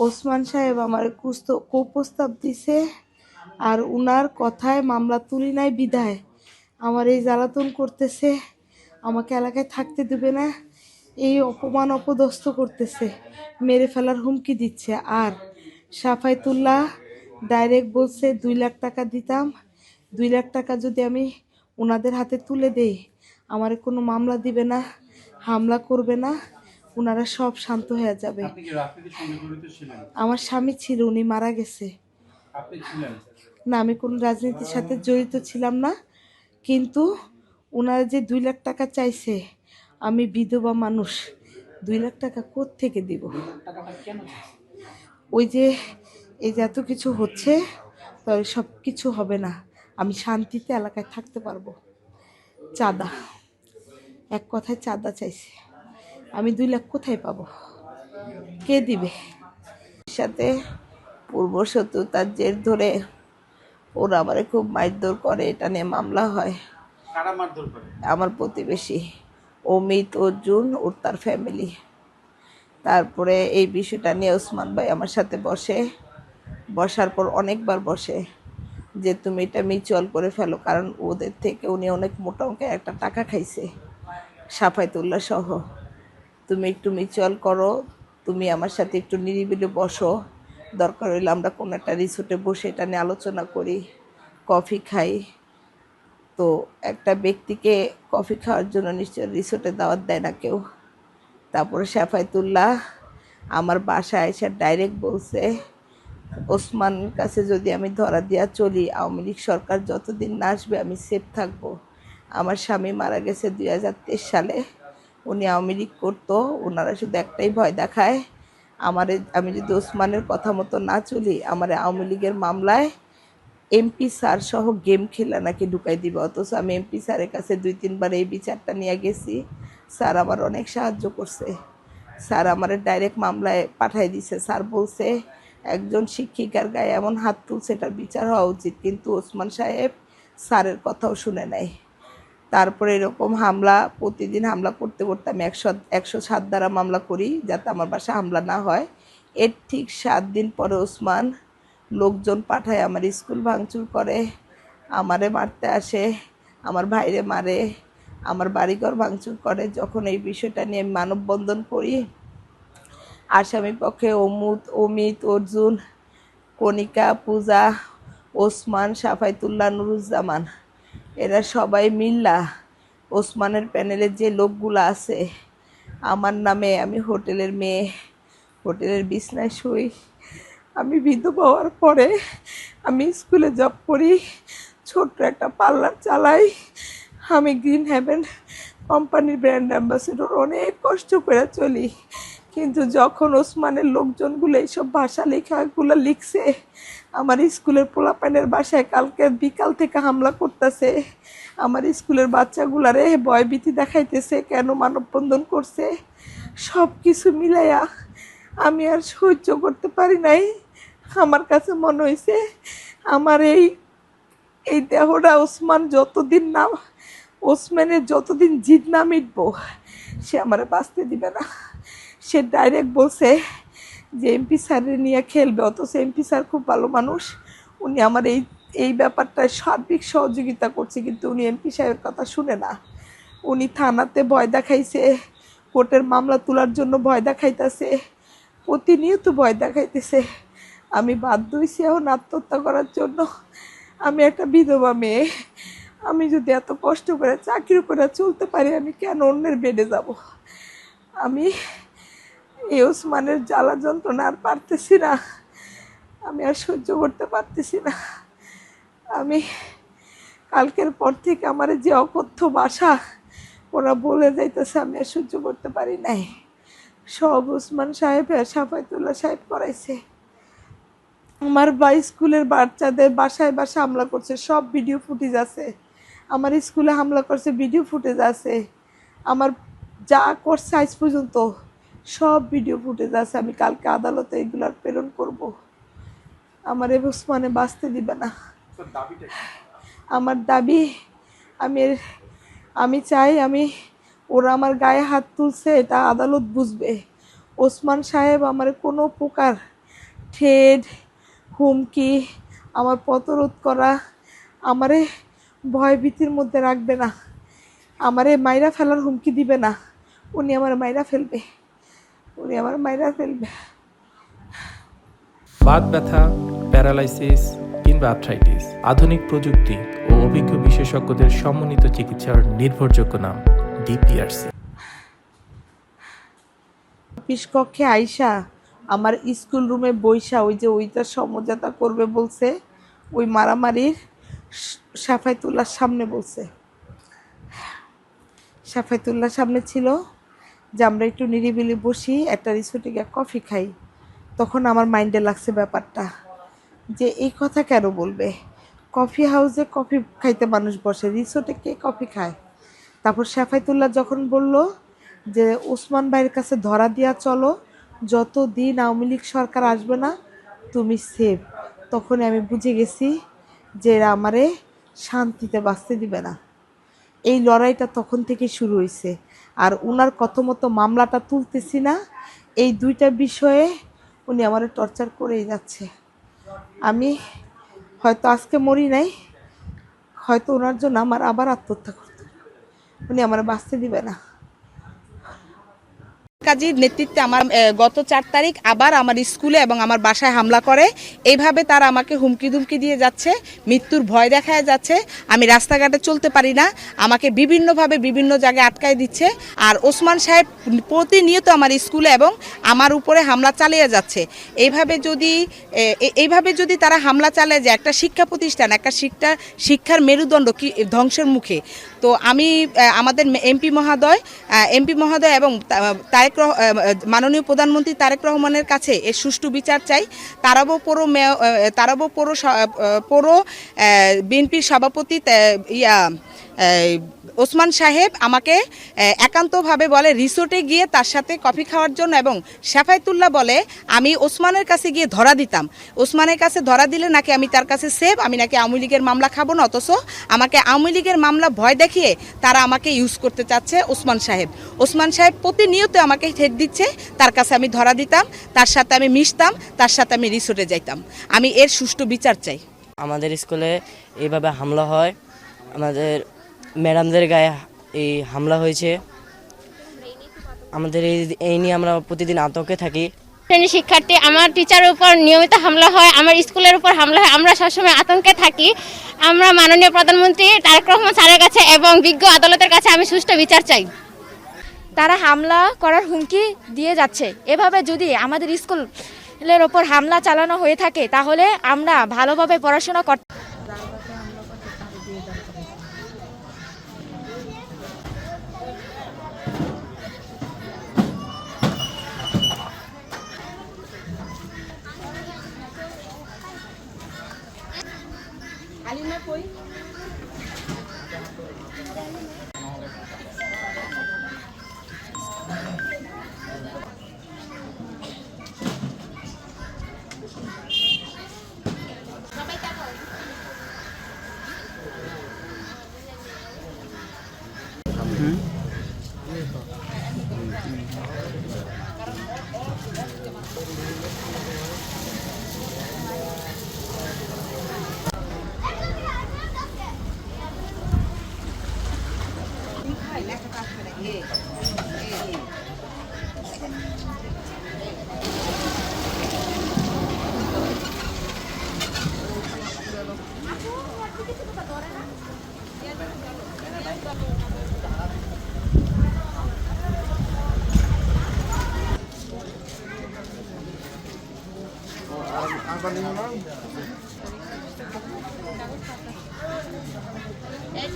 ওসমান সাহেব আমার কুপ্রস্তাব দিছে, আর উনার কথায় মামলা তুলি নাই বিদায় আমার এই জ্বালাতন করতেছে, আমাকে এলাকায় থাকতে দেবে না, এই অপমান অপদস্থ করতেছে, মেরে ফেলার হুমকি দিচ্ছে। আর সাফায়েতুল্লাহ ডাইরেক্ট বলছে 2 লাখ টাকা দিতাম, 2 লাখ টাকা যদি আমি ওনাদের হাতে তুলে দেই আমার কোনো মামলা দিবে না, হামলা করবে না, ওনারা সব শান্ত হয়ে যাবে। আমার স্বামী ছিল, উনি মারা গেছে। না, আমি কোনো রাজনীতির সাথে জড়িত ছিলাম না, কিন্তু ওনারা যে 2 লাখ টাকা চাইছে, আমি বিধবা মানুষ, 2 লাখ টাকা কোত্থেকে দিব? ওই যে এই যে এত কিছু হচ্ছে, তবে সব কিছু হবে না, আমি শান্তিতে এলাকায় থাকতে পারবো। চাঁদা, এক কথায় চাঁদা চাইছে, আমি 2 লাখ কোথায় পাবো? কে দিবে? সাথে পূর্ব শত্রুতার জের ধরে ওরা আমারে খুব মারধর করে, এটা নিয়ে মামলা হয়। আমার প্রতিবেশী অমিত, অর্জুন, ওর তার ফ্যামিলি। তারপরে এই বিষয়টা নিয়ে ওসমান ভাই আমার সাথে বসার পর অনেকবার বসে যে তুমি এটা মিউচুয়াল করে ফেলো, কারণ ওদের থেকে উনি অনেক মোটা অঙ্কের একটা টাকা খাইছে সাফায়েতুল্লাহ সহ। তুমি একটু মিউচুয়াল করো, তুমি আমার সাথে একটু নিরিবিলি বসো, দরকার হইলে আমরা কোনো একটা রিসোর্টে বসে এটা নিয়ে আলোচনা করি, কফি খাই। তো একটা ব্যক্তিকে কফি খাওয়ার জন্য নিশ্চয় রিসোর্টে দাওয়াত দেয় না কেউ। তারপরে সাফায়েতুল্লাহ আমার বাসায় এসে ডাইরেক্ট বলছে ওসমানের কাছে যদি আমি ধরা দিয়া চলি, আওয়ামী লীগ সরকার যতদিন না আসবে আমি সেফ থাকবো। আমার স্বামী মারা গেছে 2023 সালে, উনি আওয়ামী লীগ করতো, ওনারা শুধু একটাই ভয় দেখায় আমি যদি ওসমানের কথা মতো না চলি, আমার আওয়ামী লীগের মামলায় এমপি স্যার সহ গেম খেলা নাকি ঢুকাই দিবে। অথচ আমি এমপি স্যারের কাছে 2-3 বার এই বিচারটা নিয়ে গেছি, স্যার আমার অনেক সাহায্য করছে, স্যার আমার ডাইরেক্ট মামলায় পাঠাই দিছে। স্যার বলছে একজন শিক্ষিকার গায়ে এমন হাত তুলছে, এটার বিচার হওয়া উচিত, কিন্তু ওসমান সাহেব স্যারের কথাও শুনে নেয়। তারপরে এরকম হামলা, প্রতিদিন হামলা করতে করতে আমি 107 দ্বারা মামলা করি যাতে আমার বাসায় হামলা না হয়। এর ঠিক 7 দিন পরে ওসমান লোকজন পাঠায় আমার স্কুল ভাঙচুর করে, আমারে মারতে আসে, আমার ভাইরে মারে, আমার বাড়িঘর ভাঙচুর করে। যখন এই বিষয়টা নিয়ে মানববন্ধন করি, আসামি পক্ষে অমিত, অর্জুন, কণিকা, পূজা, ওসমান, সাফায়েতুল্লাহ, নুরুজ্জামান, এরা সবাই মিল্লা ওসমানের প্যানেলের যে লোকগুলো আছে আমার নামে, আমি হোটেলের মেয়ে, হোটেলের বিছনায় শুই, আমি বিধবা হওয়ার পরে আমি স্কুলে জব করি, ছোট্ট একটা পার্লার চালাই, আমি গ্রিন হ্যাভেন কোম্পানির ব্র্যান্ড অ্যাম্বাসেডর, অনেক কষ্ট করে চলি। কিন্তু যখন ওসমানের লোকজনগুলো এইসব ভাষা লেখাগুলো লিখছে, আমার স্কুলের পোলাপানের বাসায় কালকে বিকাল থেকে হামলা করতেছে, আমার স্কুলের বাচ্চাগুলারে ভয়ভীতি দেখাইতেছে, কেন মানববন্ধন করছে, সব কিছু মিলাইয়া আমি আর সহ্য করতে পারি নাই। আমার কাছে মনে হয়েছে আমার এই দেহটা ওসমানের যতদিন জিদ না মিটবো সে আমারে বাঁচতে দিবে না। সে ডাইরেক্ট বলছে যে এমপি স্যারের নিয়ে খেলবে, অথচ এমপি স্যার খুব ভালো মানুষ, উনি আমার এই ব্যাপারটায় সার্বিক সহযোগিতা করছে, কিন্তু উনি এমপি সাহেবের কথা শুনে না। উনি থানাতে ভয় দেখাইছে, কোর্টের মামলা তোলার জন্য ভয় দেখাইতেছে, প্রতিনিয়ত ভয় দেখাইতেছে। আমি বাধ্য হয়েছি এখন আত্মহত্যা করার জন্য। আমি একটা বিধবা মেয়ে, আমি যদি এত কষ্ট করে চাকরি করে চলতে পারি, আমি কেন অন্যের বেডে যাব? আমি এই ওসমানের জ্বালা যন্ত্রণা আর পারতেছি না, আমি আর সহ্য করতে পারতেছি না। আমি কালকের পর থেকে আমার যে অকথ্য ভাষা ওরা বলে যাইতেছে, আমি আর সহ্য করতে পারি নাই। সব ওসমান সাহেব আর সাফায়েতুল্লাহ সাহেব করাইছে। আমার স্কুলের বাচ্চাদের বাসায় হামলা করছে, সব ভিডিও ফুটেজ আছে। আমার স্কুলে হামলা করছে, ভিডিও ফুটেজ আছে। আমার যা করছে আজ পর্যন্ত সব ভিডিও ফুটেজ আছে। আমি কালকে আদালতে এগুলার প্রেরণ করব। আমার ওসমানে বাঁচতে দিবে না। আমার দাবি, আমি চাই ওরা আমার গায়ে হাত তুলছে এটা আদালত বুঝবে। ওসমান সাহেব আমার কোনো প্রকার থ্রেড, হুমকি, আমার প্রতিরোধ করা, আমারে ভয়ভীতির মধ্যে রাখবে না, আমারে মাইরা ফেলার হুমকি দিবে না। উনি আমার মাইরা ফেলবে, উনি আমার মাইরা ফেলবে। বাত ব্যথা, প্যারালাইসিস কিংবা আর্থ্রাইটিস, আধুনিক প্রযুক্তি ও অভিজ্ঞ বিশেষজ্ঞদের সমন্বিত চিকিৎসার নির্ভরযোগ্য নাম ডিপিআরসি। অফিস কক্ষে আইসা আমার স্কুল রুমে বইসা ওইটা সমঝোতা করবে বলছে, ওই মারামারির সাফায়েতুল্লাহর সামনে বলছে। সাফায়েতুল্লাহর সামনে ছিল যে আমরা একটু নিরিবিলি বসি, একটা রিসোর্টে গিয়ে কফি খাই। তখন আমার মাইন্ডে লাগছে ব্যাপারটা যে এই কথা কেন বলবে, কফি হাউসে কফি খাইতে মানুষ বসে, রিসোর্টে কে কফি খায়। তারপর সাফায়েতুল্লাহ যখন বলল যে ওসমান ভাইয়ের কাছে ধরা দিয়া চলো, যতদিন আওয়ামী লীগ সরকার আসবে না তুমি সেভ, তখনই আমি বুঝে গেছি যে এরা আমারে শান্তিতে বাঁচতে দিবে না। এই লড়াইটা তখন থেকে শুরু হয়েছে। আর উনার কথা মতো মামলাটা তুলতেছি না, এই দুইটা বিষয়ে উনি আমারে টর্চার করেই যাচ্ছে। আমি হয়তো আজকে মরি নাই, হয়তো ওনার জন্য আমার আবার আত্মহত্যা করতে, উনি আমার বাঁচতে দিবে না। কাজীর নেতৃত্বে আমার গত 4 তারিখ আবার আমার স্কুলে এবং আমার বাসায় হামলা করে। এইভাবে তারা আমাকে হুমকি ধুমকি দিয়ে যাচ্ছে, মৃত্যুর ভয় দেখায় যাচ্ছে। আমি রাস্তাঘাটে চলতে পারি না, আমাকে বিভিন্নভাবে বিভিন্ন জায়গায় আটকায় দিচ্ছে। আর ওসমান সাহেব প্রতিনিয়ত আমার স্কুলে এবং আমার উপরে হামলা চালিয়ে যাচ্ছে। এইভাবে যদি তারা হামলা চালায় যে একটা শিক্ষা প্রতিষ্ঠান, একটা শিক্ষার মেরুদণ্ড কি ধ্বংসের মুখে, তো আমি আমাদের এমপি মহোদয় এবং মাননীয় প্রধানমন্ত্রী তারেক রহমানের কাছে এর সুষ্ঠু বিচার চাই। তারাবো পৌর বিএনপির সভাপতি ওসমান সাহেব আমাকে একান্তভাবে বলে রিসোর্টে গিয়ে তার সাথে কফি খাওয়ার জন্য, এবং সাফায়েতুল্লাহ বলে আমি ওসমানের কাছে গিয়ে ধরা দিতাম, ওসমানের কাছে ধরা দিলে নাকি আমি তার কাছে সেভ, আমি নাকি আওয়ামী লীগের মামলা খাবো না। অথচ আমাকে আওয়ামী লীগের মামলা ভয় দেখিয়ে তারা আমাকে ইউজ করতে চাচ্ছে ওসমান সাহেব প্রতিনিয়ত আমাকে ঠেট দিচ্ছে। তার কাছে আমি ধরা দিতাম, তার সাথে আমি মিশতাম, তার সাথে আমি রিসোর্টে যাইতাম। আমি এর সুষ্ঠু বিচার চাই। আমাদের স্কুলে এইভাবে হামলা হয়, আমাদের ম্যাডামদের গায়ে এই হামলা হয়েছে, আমাদের এই নিয়ে আমরা প্রতিদিন আতঙ্কে থাকি। শ্রেণীর শিক্ষার্থী, আমার টিচারের উপর নিয়মিত হামলা হয়, আমার স্কুলের উপর হামলা হয়, আমরা সবসময় আতঙ্কে থাকি। আমরা মাননীয় প্রধানমন্ত্রী তারেক রহমান স্যারের কাছে এবং বিজ্ঞ আদালতের কাছে আমি সুষ্ঠু বিচার চাই। তারা হামলা করার হুমকি দিয়ে যাচ্ছে। এভাবে যদি আমাদের স্কুলের ওপর হামলা চালানো হয়ে থাকে তাহলে আমরা ভালোভাবে পড়াশোনা করতে এই